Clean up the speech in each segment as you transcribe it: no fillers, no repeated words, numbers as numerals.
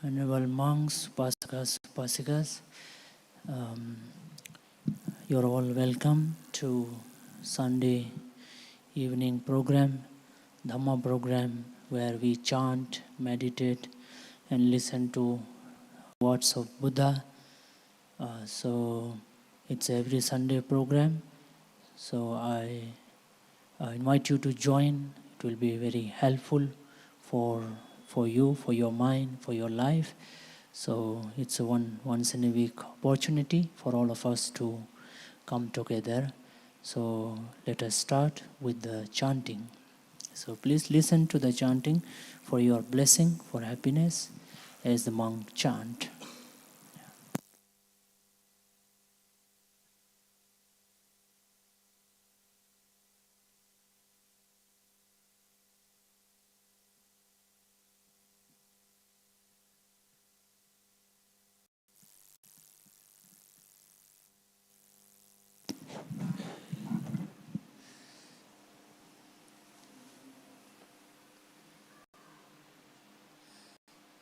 Honorable monks, upasikas, you're all welcome to Sunday evening program, Dhamma program, where we chant, meditate, and listen to words of Buddha. So it's every Sunday program. So I invite you to join. It will be very helpful for you, for your mind, for your life. So it's a once in a week opportunity for all of us to come together. So let us start with the chanting. So please listen to the chanting for your blessing, for happiness, as the monk chant.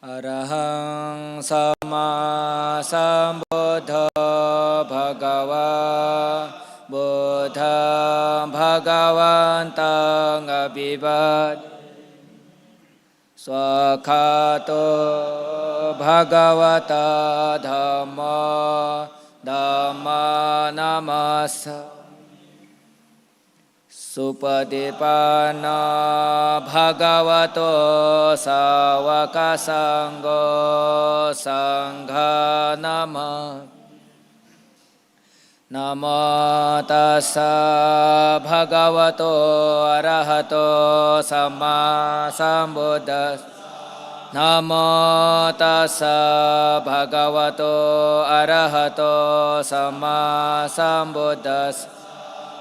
Arahang Sama Sambuddha Bhagava Buddha Bhagavantang Abhivad Swakato Bhagavata Dhamma Dhamma Namasa Supadipana Bhagavato Sawaka Sangho Sangha Nama Namo Tassa Bhagavato Arahato Samma Sambuddhassa Namo Tassa Bhagavato Arahato Samma Sambuddhassa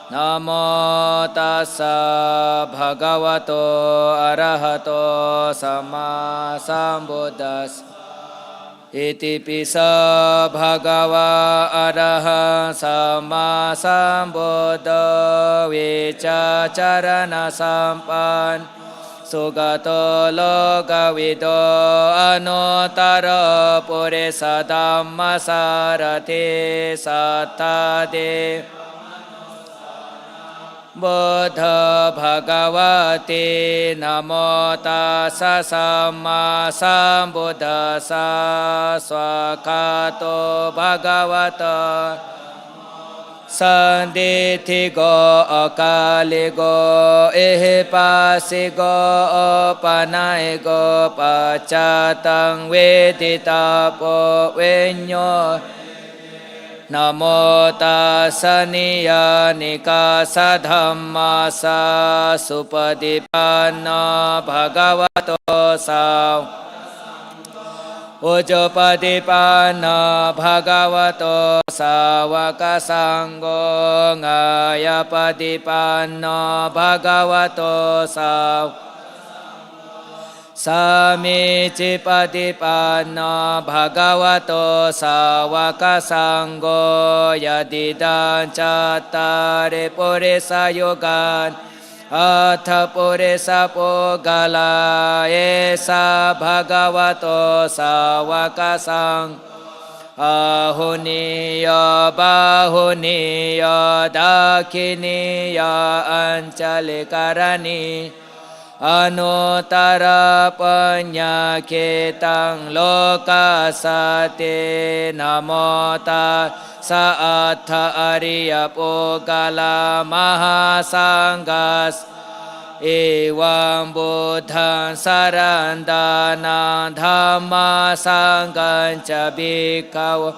Namo Tassa Bhagavato Arahato Samma Sambuddhassa Iti pisa Bhagava Araha Samma Sambuddha Vichacharana Sampan Sugato Lokavido Anuttara Purisa Dhamma Sarati Sattade Buddha Bhagavati Namo Tassa Samma Sambuddhassa Swakato Bhagavata Sandithigo Akaligo Ihipasigo Opanaigo Pachatang Veditapo Vinyo Namo tassa niyanika sadhammasa supadipanna bhagavato sav Ujjapadipanna bhagavato sawaka sangho ngayapadipanna bhagavato sav Samici patipanna bhagavato sawaka sangho yadidan cattare purisa yogan atha purisa pogala esa bhagavato sawaka sangho ahuniya bahuniya dakhiniya ancalikarani Anuttara Panyaketang Lokasate Namo Tassa Atha Ariya Pogala Mahasangas Evam Buddhan Sarandana Dhamma Sangancha Bhikkhava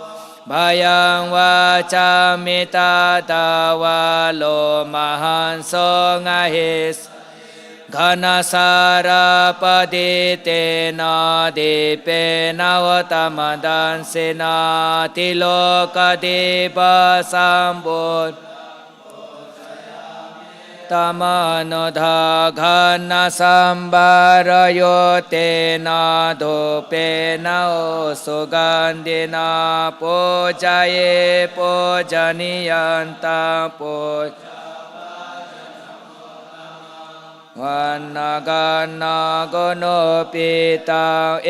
Bhayang Vachamita Dawalo Mahanso Ngahis Ghanasara paditena dipena vatamadanssena tiloka deba sambod tamanodha ghana sambarayo tena dhupena sugandhina pujaye pujaniyanta puj วันนากันนาโกโนปิตังเอ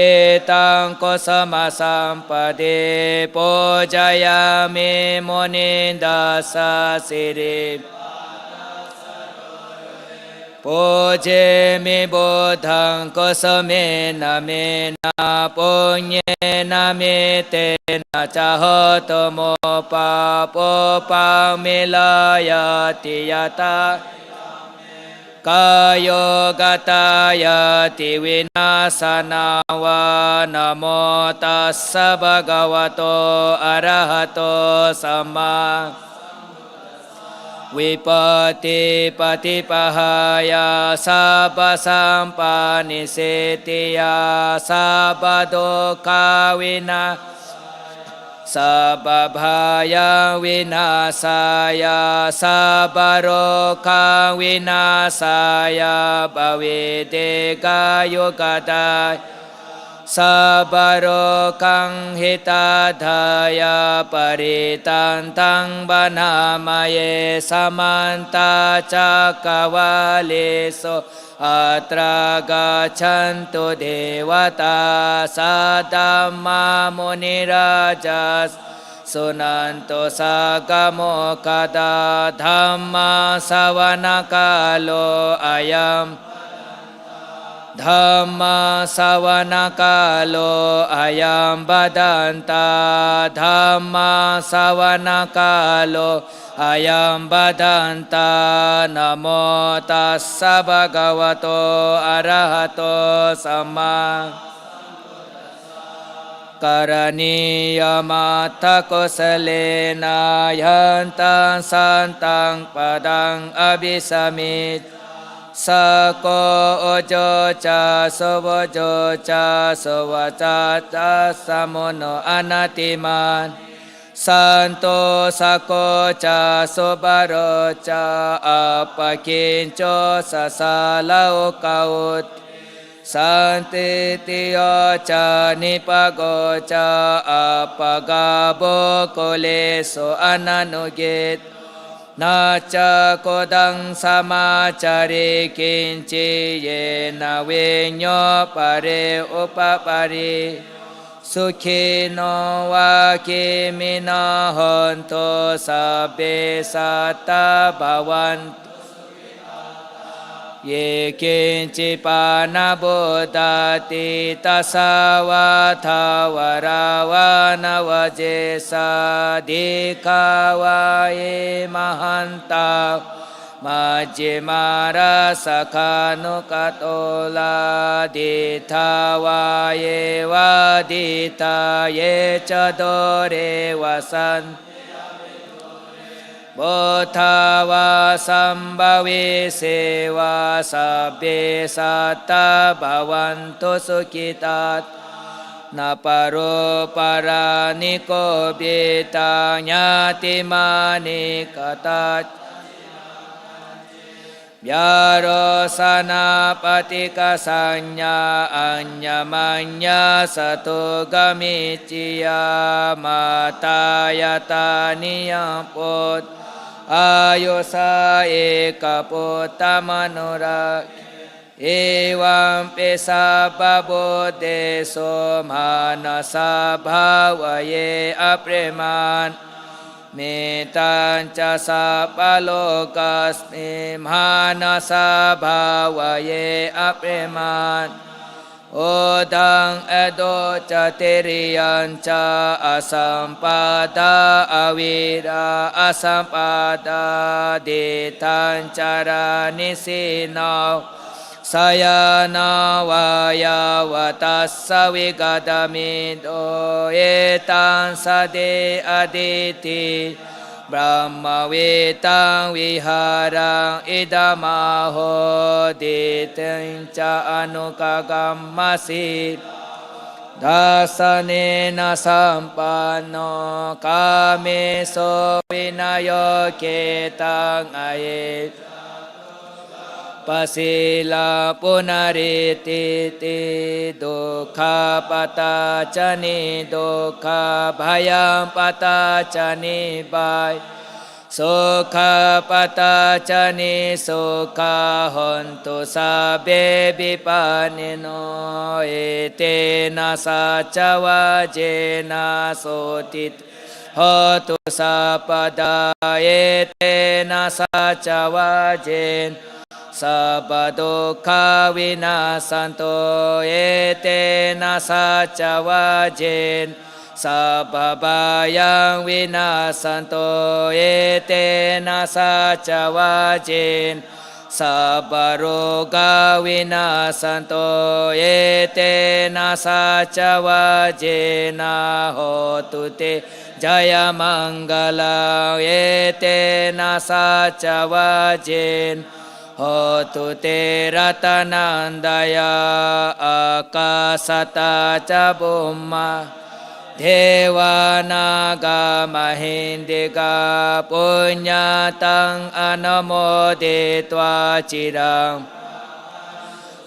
ตังโกสมาสัมปะเดปุจายามิมุนิดัสสะสิริปุเจมิบุตังโกสเมนะเมนะปุญเยนะเมเตนะจาหตโมปะปุปังมิลายติยตากายโยกตายติวินาสนาวานโมตัสสะภะคะวะโตอะระหะโตสัมมาวิปัสสิปฏิปหายาสัพพสัมปานิเสติยาสัพพโทุกขาวินาสัพพพายาวินาศายาสัพพโรคะวินาศายาภเวเตกายุกตายสัพพโรกังหิตาทายาปริตันตังบนามาเยสมันตาจักกวาลิโสอัตรากัจฉันตุเทวตาสัตตมะมุนิราจัสสุนันตุสักกโมคตาธัมมาสวนกาโลอายัมธัมมาสวนกาโลอายัมบดันตาธัมมาสวนกาโลอายัมบดันตานะโมตัสสะภะคะวะโตอะระหะโตสัมมากรณียมัตถกุสเลนะยันตังสันตังปะดังอภิสมิจสโกโอโจจาสวโจจาสวจาจาสมุโนอนัตติมันสันโตสโกจาสุบารจาอัปปกินโจสสาลาโอกาอุตสันติติโยจานิปโกจาอัปปกาโบโกเลโสอนันุกิตนาจโกดังสมาจาริกินจิเยนะเวญโยปะเรอุปปาริสุขิโนวาคิมินาหันโตสัพเพสัตตาภวันตุเยกินจิปานาบุตติตัสสาวะทาวราวานวเจสาดิขาวาเยมหันตามัจจิมาราสขานุกโตลาดิทาวาเยวาดิตาเยจโดเรวสันโบทาวาสัมภวิเสวาสัพเพสัตตาภวันตุสุขิตานาปโรปารานิโกปิตาญาติมานิกตายาโรสนาปฏิกสัญญาอัญญมัญญาสตุกมิจิยามาตายตานิยปุตอายุสาเอกปุตตมนุรักเอวัมปิสัพพะบุเตโสมานะสาภาวะเยอเปรมันเมตัญจะสัพพะโลกัสมิมานะสาภาวะเยอเปรมันโอดังเอโดจเตริยัญจาอสัมปาดาอวิราอสัมปาดาเดตัญจารานิสินาสยานาวายาวตัสสวิกตมิโตเอตังสเดอดิติบรมเวตังวิหารังอิดามาโหดิตัญจอนุกกัมมัสสิดัสเนนะสัมปันโนกาเมโสวินัยเกตังอเยปัสสิลาปุนาริติติดุขาปตาจานิดุขาภยัมปตาจานิบาย สุขาปตาจานิสุขาหันตุสาเบบิปานิโนเอเตนะสัจวะเจนะโสติโหตุสัพพดาเอเตนะสัจวะเจนสัพพทุกขาวินาสันโตเอเตนะสัจวะเจนสัพพบายังวินาสันโตเอเตนะสัจวะเจนสัพพโรกาวินาสันโตเอเตนะสัจวะเจนะโหตุเตจายมังกลังเอเตนะสัจวะเจนโหตุเตรัตนันดายาอากาสตาจาบุมมาเทวานากามหินติกาปุญญาตังอนโมเดตวาจิรัง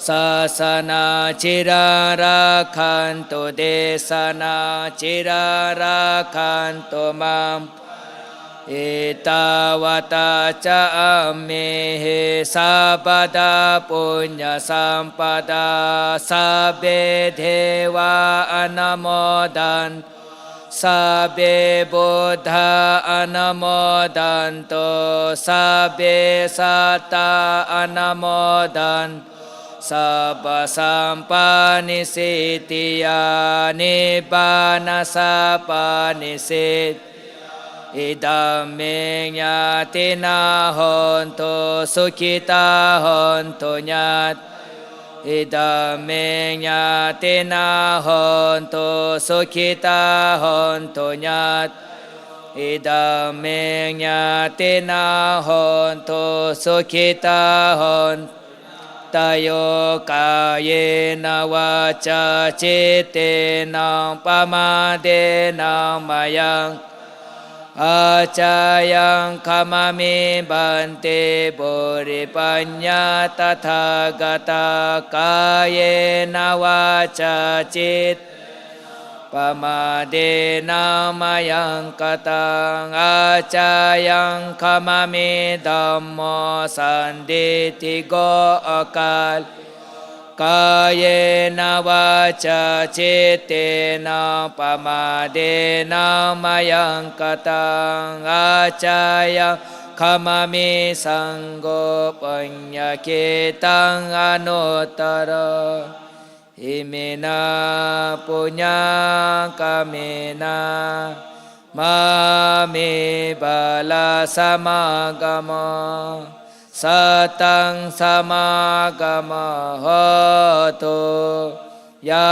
ศาสนาจิราราคันตุเดสนาจิราราคันตุมัมอิตาวตาจามิหิสัพพดาปุญญสัมปดาสัพเพเทวาอนโมดันสัพเพบุทธาอนโมดันโตสัพเพสัตตาอนโมดันสัพพสัมปานิสิติยานิบานัสสะปานิสิตอิดัมเมญาตินาหนตุสุขิตาหนตุญาตอิดัมเมญาตินาหนตุสุขิตาหนตุญาตอิดัมเมญาตินาหนตุสุขิตาหนตโยกายนวาจาจิตเตนังปมาเดนังมายังอาจายังขมามิบันเตบุริปัญญาตถาคตากายนวาจาจิตปมาเดนามายังกตังอาจายังขมามิธัมโมสันติติโกอาการกายนวาจาจิตเตนะปมาเดนะมายังกตังอาจายังขมามิสังโฆปัญญาเกตังอนุตตรอิเมนะปุญญกาเมนะมาเมบาลาสมากามะสัตตังสมากามะโหตุยา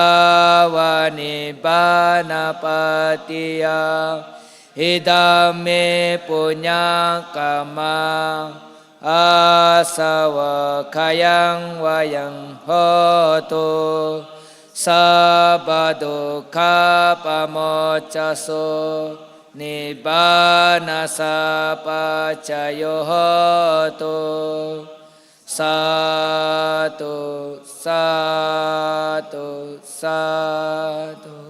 วานิบานาปติยาอิดัมเมปุญญกามะอาสวะขยังวายังโหตุสัพพทุกขาปโมจจโสนิบานัสสะปัจจโยโหตุสาธุสาธุสาธุ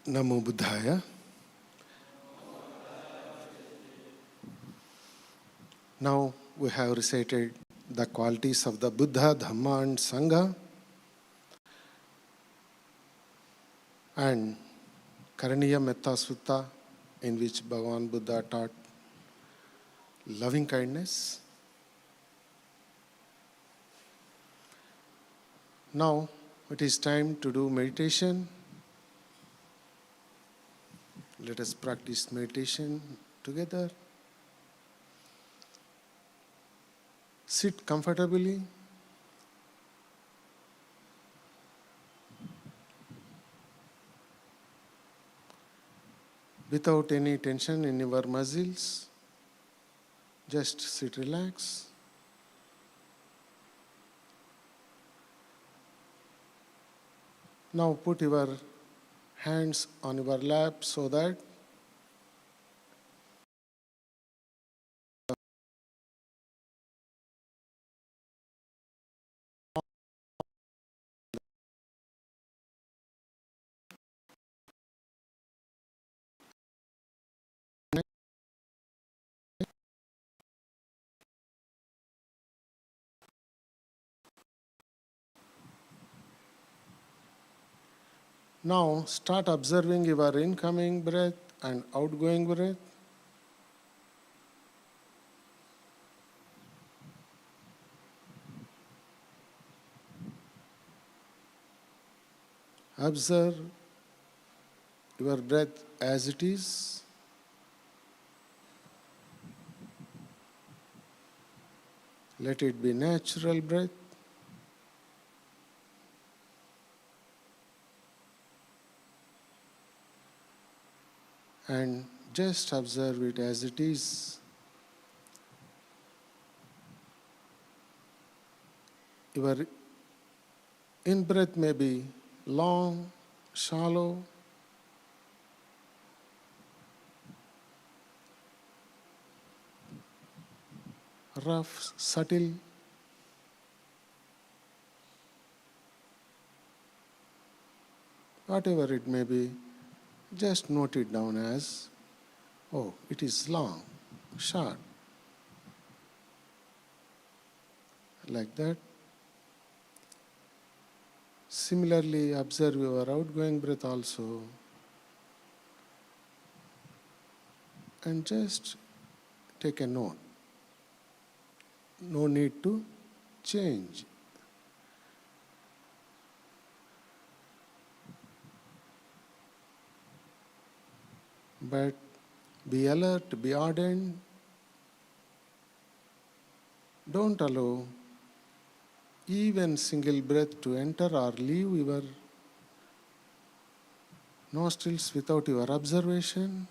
Namo Buddhaya. Now we have recited the qualities of the Buddha, Dhamma and Sangha, and Karaniya Metta Sutta, in which Bhagavan Buddha taught loving kindness. Now it is time to do meditation. Let us practice meditation together. Sit comfortably. Without any tension in your muscles. Just sit relaxed. Now put your hands on your lap so that now start observing your incoming breath and outgoing breath. Observe your breath as it is. Let it be natural breath. And just observe it as it is. Your in-breath may be long, shallow, rough, subtle. Whatever it may be, just note it down as, oh, it is long, short, like that. Similarly, observe your outgoing breath also, and just take a note. No need to change. But be alert, be ardent. Don't allow even single breath to enter or leave your nostrils without your observation.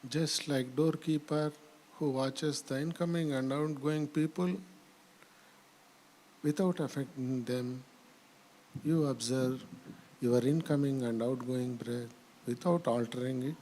Just like doorkeeper who watches the incoming and outgoing people without affecting them, you observe your incoming and outgoing breath without altering it.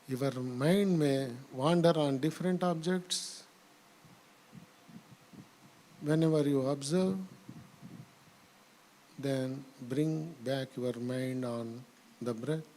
Your mind may wander on different objects. Whenever you observe, then bring back your mind on the breath.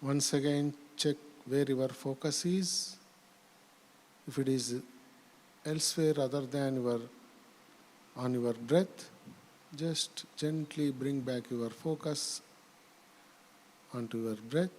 Once again, check where your focus is. If it is elsewhere other than on your breath, just gently bring back your focus onto your breath.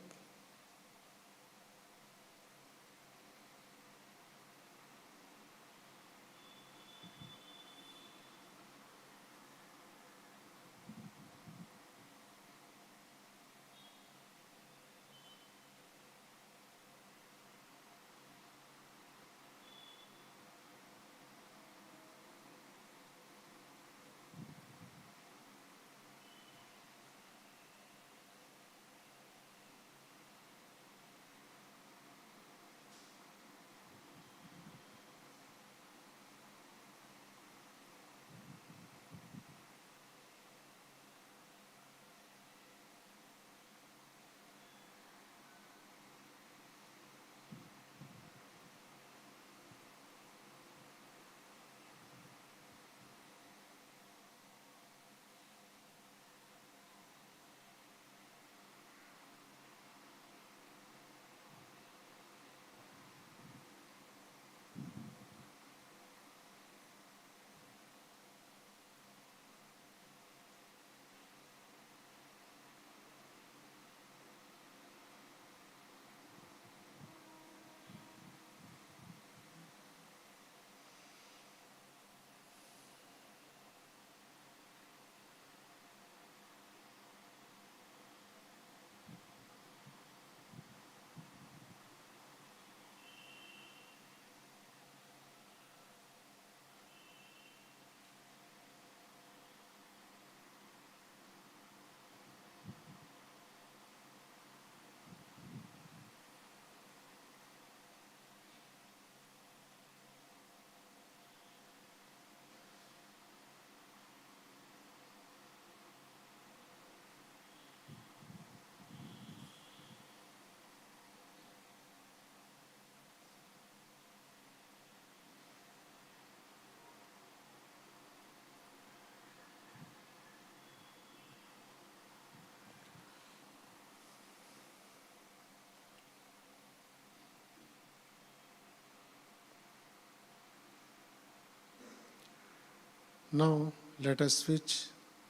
Now, let us switch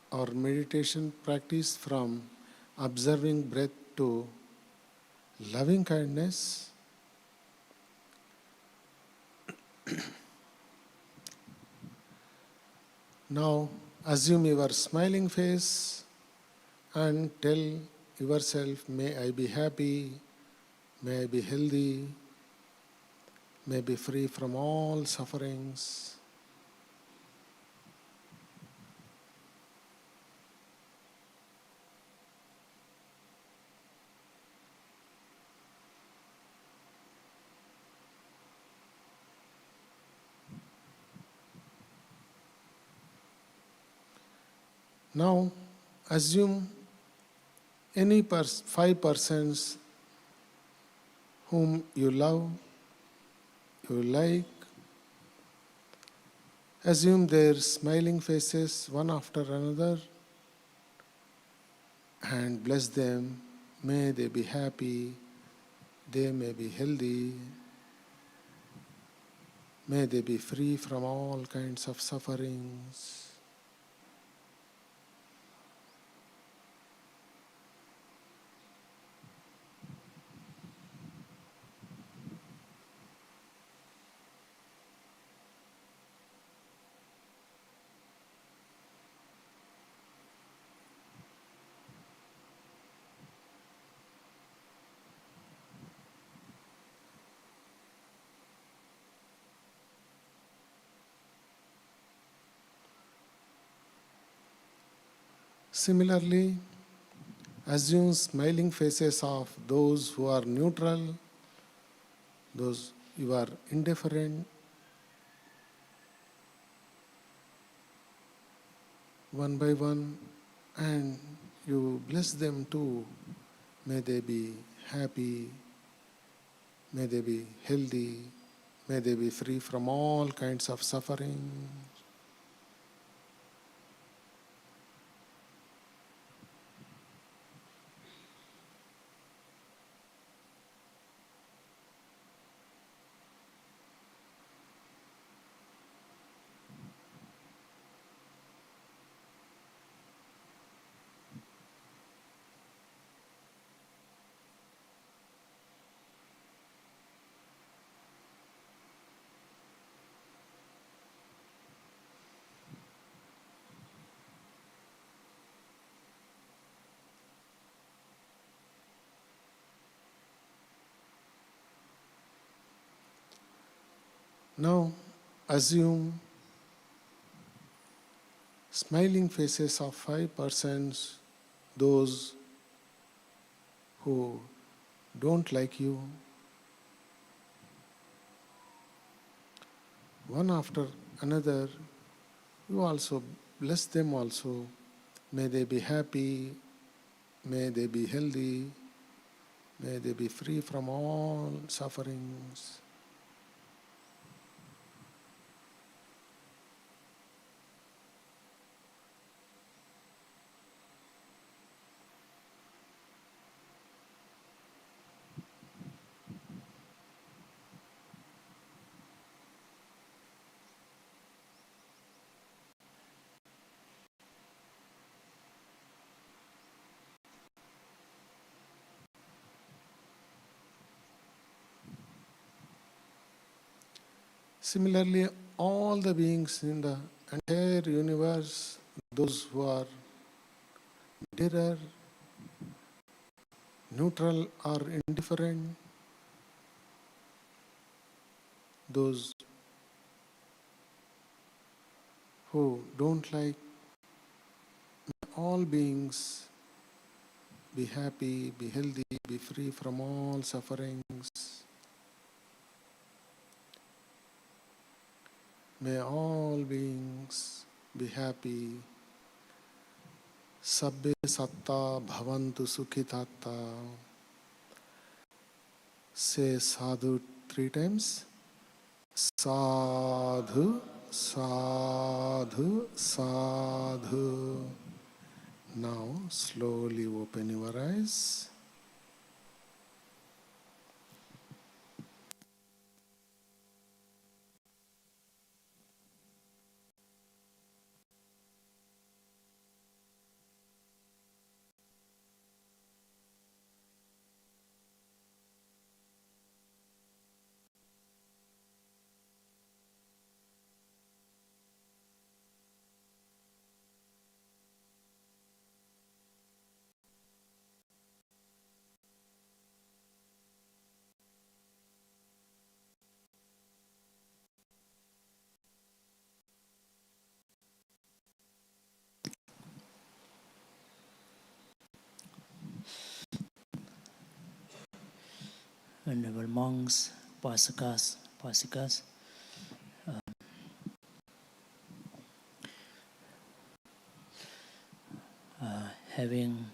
our meditation practice from observing breath to loving kindness. Now, assume your smiling face and tell yourself, may I be happy, may I be healthy, may I be free from all sufferings. Now, assume any 5 persons whom you love, you like. Assume their smiling faces one after another and bless them. May they be happy, they may be healthy, may they be free from all kinds of sufferings. Similarly, assume smiling faces of those who are neutral, those who are indifferent, one by one, and you bless them too. May they be happy, may they be healthy, may they be free from all kinds of suffering. Now assume smiling faces of 5%, those who don't like you, one after another. You also bless them also. May they be happy, may they be healthy, may they be free from all sufferings. Similarly, all the beings in the entire universe, those who are nearer, neutral or indifferent, those who don't like, all beings be happy, be healthy, be free from all sufferings. May all beings be happy. Sabbe satta bhavantu sukhitatta. Say sadhu 3 times. Sadhu, sadhu, sadhu. Now slowly open your eyes. Venerable monks, Pasikas, having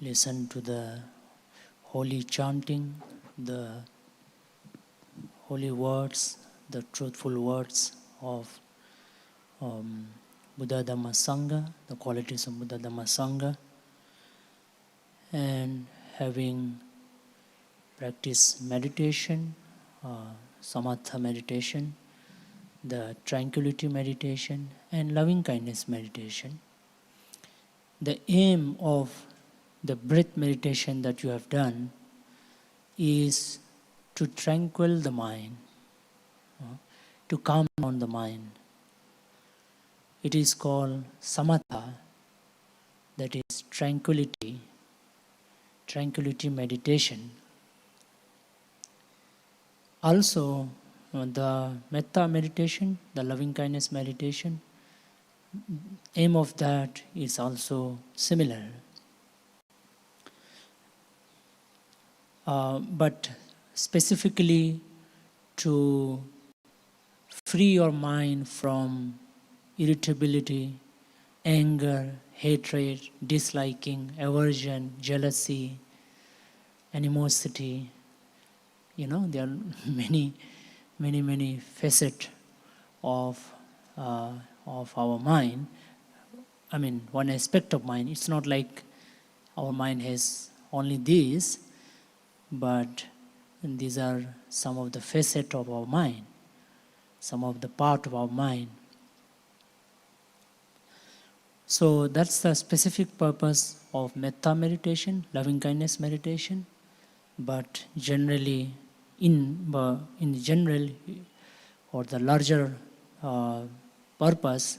listened to the holy chanting, the holy words, the truthful words of Buddha Dhamma Sangha, the qualities of Buddha Dhamma Sangha, and having practiced meditation, samatha meditation, the tranquility meditation, and loving kindness meditation. The aim of the breath meditation that you have done is to tranquil the mind, to calm down the mind. It is called samatha, that is tranquility meditation. Also, the metta meditation, the loving kindness meditation, aim of that is also similar. But specifically to free your mind from irritability, anger, hatred, disliking, aversion, jealousy, animosity. There are many facets of our mind. I mean, one aspect of mind. It's not like our mind has only these, but these are some of the facets of our mind, some of the part of our mind. So that's the specific purpose of metta meditation, loving kindness meditation. But generally, in general, or the larger purpose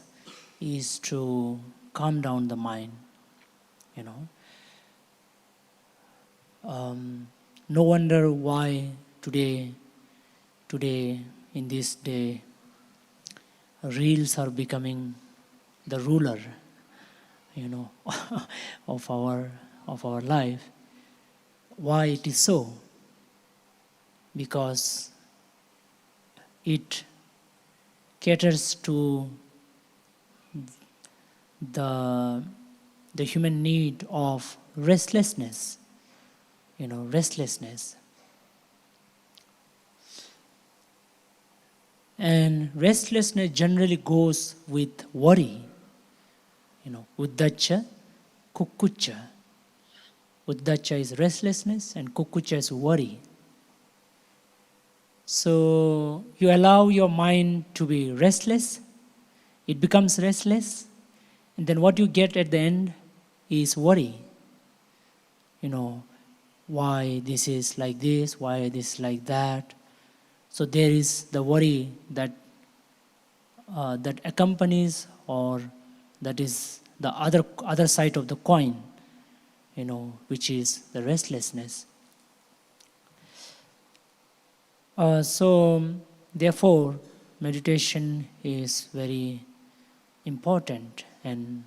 is to calm down the mind. No wonder why today in this day, reels are becoming the ruler, of our life. Why it is so? Because it caters to the human need of restlessness, restlessness. And restlessness generally goes with worry, Uddacha, Kukucha. Uddacha is restlessness and Kukucha is worry. So you allow your mind to be restless, it becomes restless, and then what you get at the end is worry. Why this is like this, why this is like that. So there is the worry that accompanies, or that is the other side of the coin, which is the restlessness. So therefore, meditation is very important and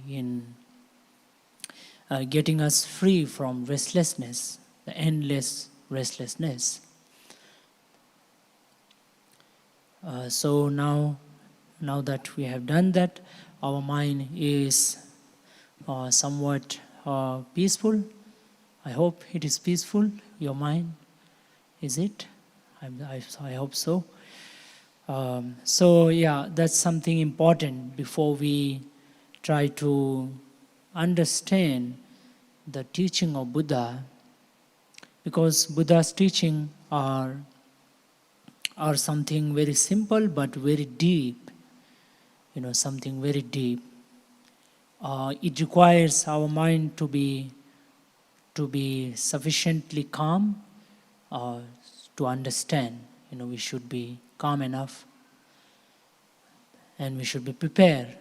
in getting us free from restlessness, the endless restlessness. So now that we have done that, our mind is somewhat peaceful. I hope it is peaceful, your mind. Is it? I hope so. So yeah, that's something important before we try to understand the teaching of Buddha, because Buddha's teaching are something very simple but very deep, something very deep. It requires our mind to be sufficiently calm to understand. We should be calm enough, and we should be prepared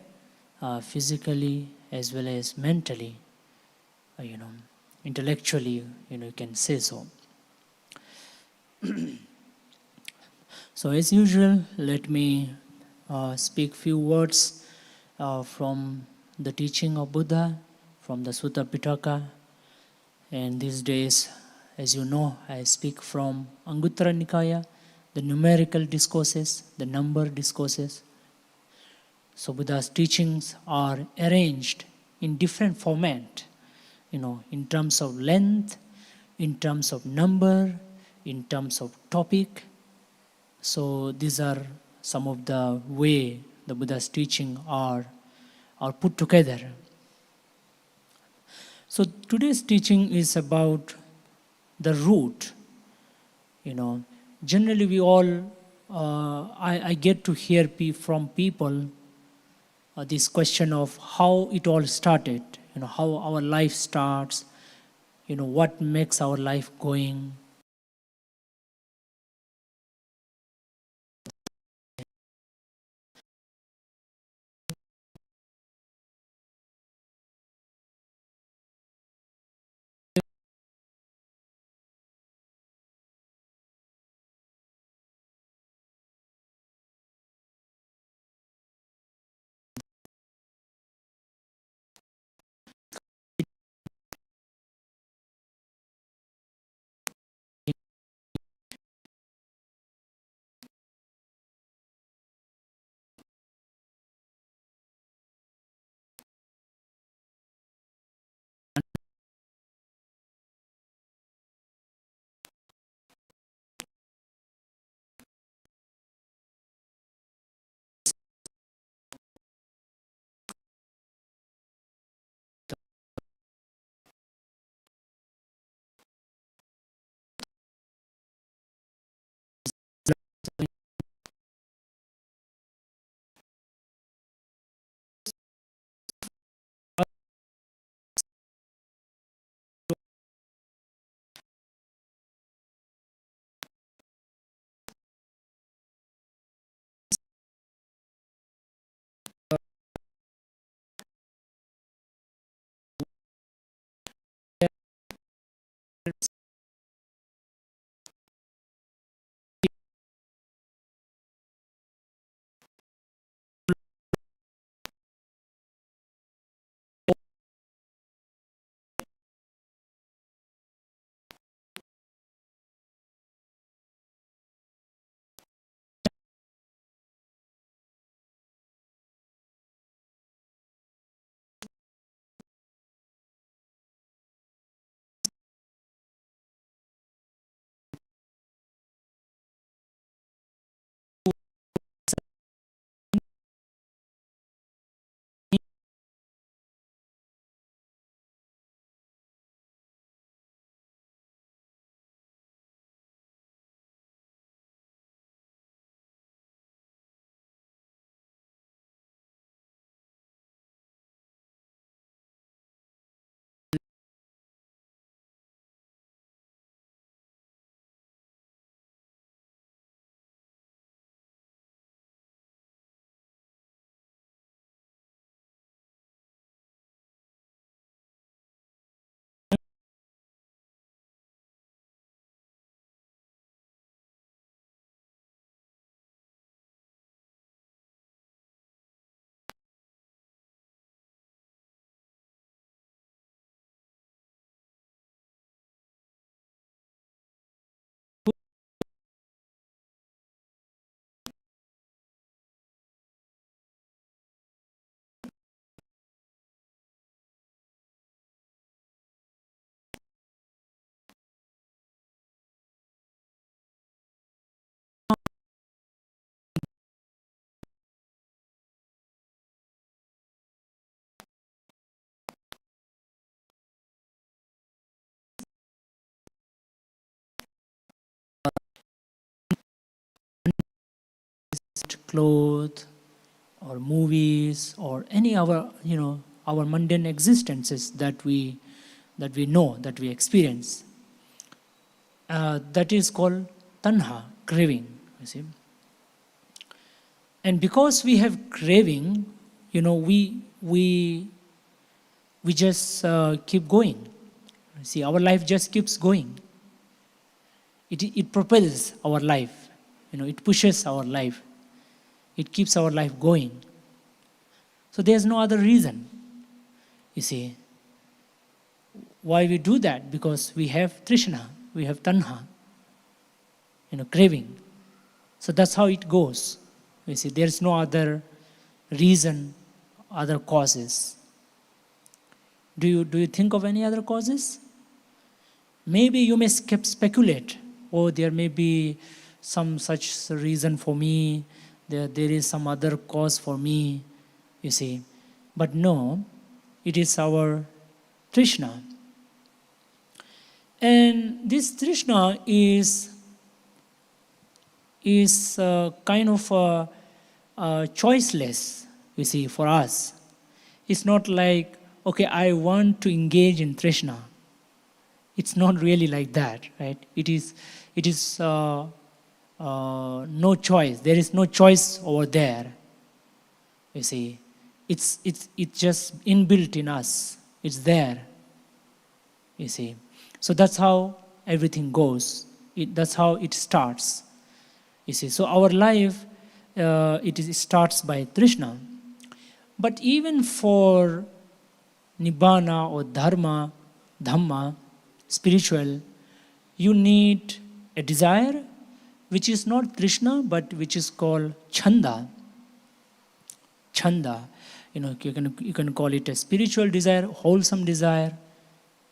physically as well as mentally, intellectually, you can say so. So as usual, let me speak few words from the teaching of Buddha, from the Sutta Pitaka. And these days, as you know, I speak from Anguttara Nikaya, the numerical discourses, the number discourses. So Buddha's teachings are arranged in different format, in terms of length, in terms of number, in terms of topic. So these are some of the way the Buddha's teaching are put together. So today's teaching is about the root. Generally we all, I get to hear from people this question of how it all started, how our life starts, what makes our life going. clothes or movies or any our our mundane existences that we know, that we experience. That is called tanha, craving. You see, and because we have craving, we just keep going. You see, our life just keeps going. It propels our life. It pushes our life. It keeps our life going. So there's no other reason. You see, why we do that? Because we have trishna, we have tanha, craving. So that's how it goes. You see, there's no other reason, other causes. Do you think of any other causes? Maybe you may speculate. Oh, there may be some such reason for me. There is some other cause for me. You see, but no, it is our trishna. And this trishna is kind of choiceless, you see, for us. It's not like, okay, I want to engage in trishna. It's not really like that, right? It is no choice. There is no choice over there. You see, it's just inbuilt in us. It's there. You see, so that's how everything goes. That's how it starts. You see, so our life it starts by trishna. But even for nibbana or dhamma, spiritual, you need a desire which is not trishna but which is called chanda. Chanda, you can call it a spiritual desire, wholesome desire,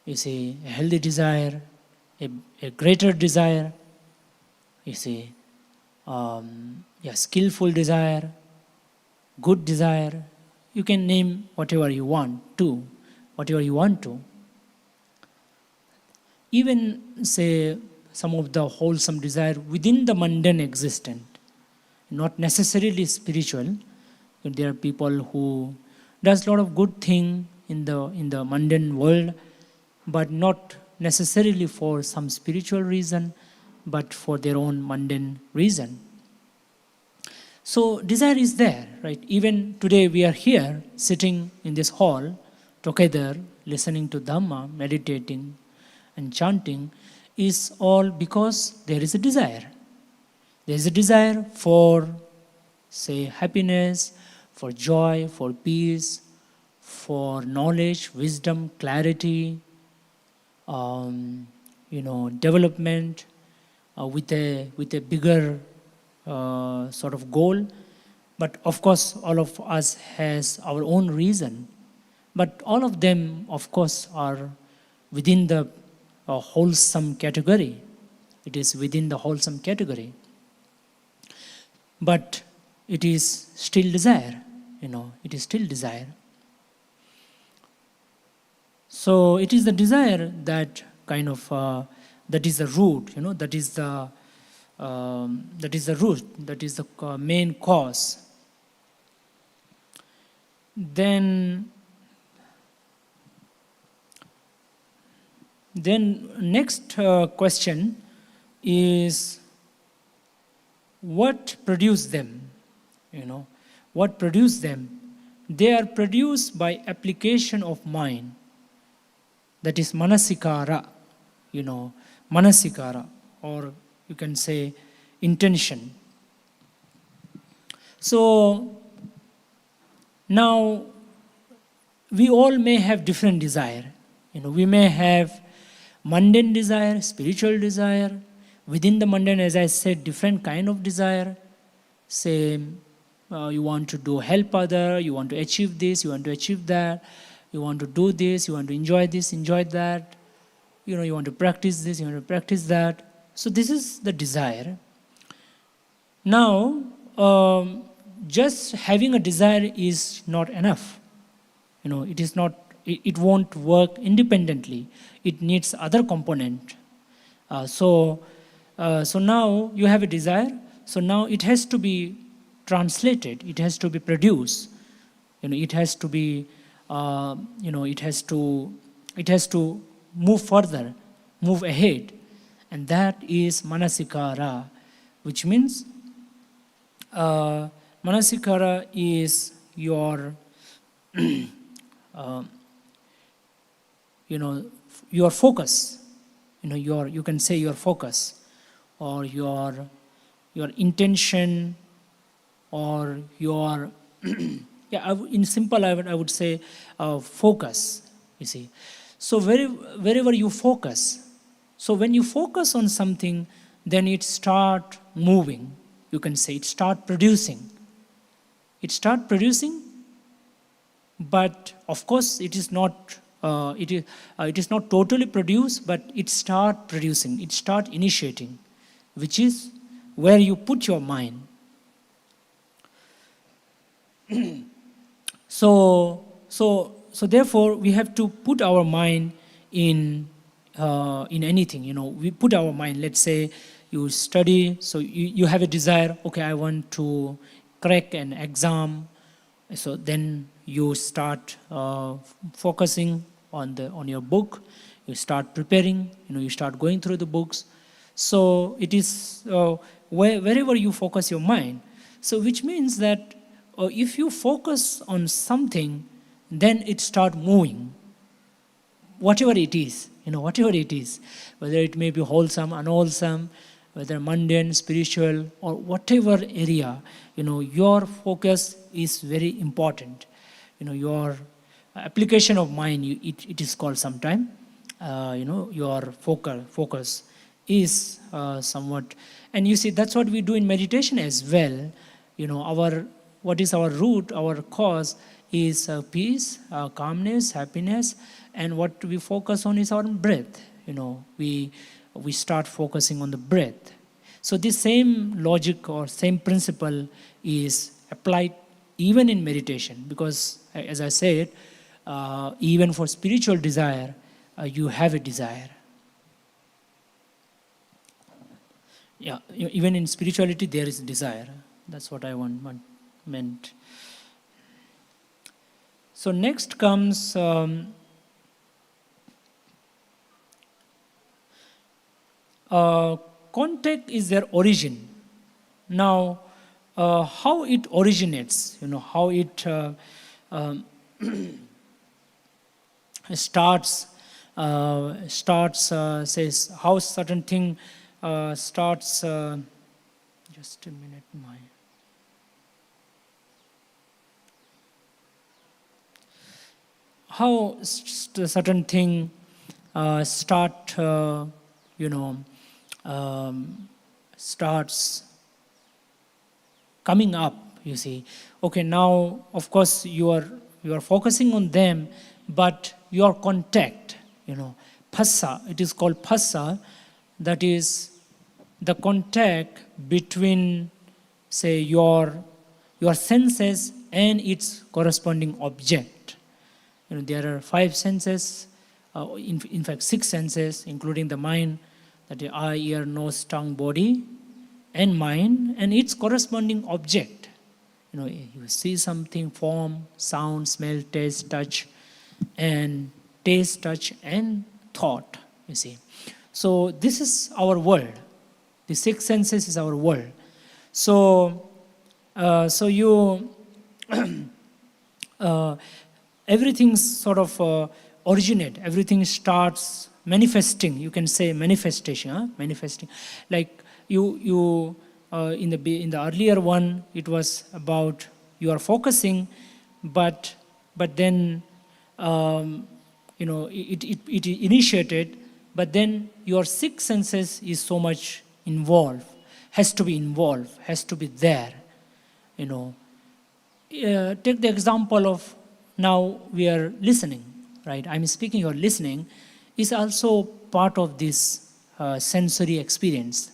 you see, a healthy desire, a greater desire, you see, skillful desire, good desire. You can name whatever you want to. Even say some of the wholesome desire within the mundane existence, not necessarily spiritual. There are people who does a lot of good thing in the mundane world, but not necessarily for some spiritual reason, but for their own mundane reason. So desire is there, right? Even today we are here sitting in this hall together, listening to Dhamma, meditating and chanting, is all because there is a desire. There is a desire for, say, happiness, for joy, for peace, for knowledge, wisdom, clarity, development with a bigger sort of goal. But of course, all of us has our own reason. But all of them, of course, are within the wholesome category. It is within the wholesome category. But it is still desire, it is still desire. So it is the desire that kind of, that is the root, that is the root, that is the main cause. Then next question is, what produced them? What produced them? They are produced by application of mind. That is manasikara, manasikara, or you can say intention. So now we all may have different desire. We may have mundane desire, spiritual desire. Within the mundane, as I said, different kind of desire. Say, you want to help other, you want to achieve this, you want to achieve that, you want to do this, you want to enjoy this, enjoy that, you want to practice this, you want to practice that. So this is the desire. Now, just having a desire is not enough. It is not. It won't work independently. It needs other component. So now you have a desire. So now it has to be translated, it has to be produced. It has to be, it has to move further, move ahead. And that is manasikara, which means manasikara is your, your focus. You can say your focus, or your intention, or your yeah. In simple, I would say focus. You see, so wherever you focus. So when you focus on something, then it start moving. You can say it start producing. It start producing, but of course it is not. It is not totally produced, but it start producing. It start initiating, which is where you put your mind. So therefore, we have to put our mind in anything. We put our mind. Let's say you study, so you have a desire. Okay, I want to crack an exam. So then you start focusing on your book. You start preparing. You start going through the books. So it is wherever you focus your mind. So which means that if you focus on something, then it start moving. Whatever it is, whatever it is, whether it may be wholesome, unwholesome, whether mundane, spiritual, or whatever area, your focus is very important. Your application of mind, it is called sometime. Your focus is somewhat, and you see that's what we do in meditation as well. What is our root, our cause is peace, calmness, happiness, and what we focus on is our breath. We start focusing on the breath. So this same logic or same principle is applied even in meditation, because as I said, even for spiritual desire, you have a desire. Yeah, even in spirituality there is desire. That's what I meant. So next comes contact is their origin. Now, how it originates, how it starts, says how certain thing starts. Just a minute, how certain thing start, starts coming up. You see, okay, now of course you are focusing on them, but your contact, phassa, it is called phassa, that is the contact between, say, your senses and its corresponding object. There are 5 senses, in fact 6 senses, including the mind, that is eye, ear, nose, tongue, body, and mind, and its corresponding object. You see something, form, sound, smell, taste, touch, and thought. You see, so this is our world. The 6 senses is our world. So you everything sort of originate. Everything starts manifesting. You can say manifestation. Manifesting, like you in the earlier one, it was about you are focusing, but then it initiated, but then your 6 senses is so much involved, has to be there. Take the example of now we are listening, right? I'm speaking, you're listening, is also part of this sensory experience.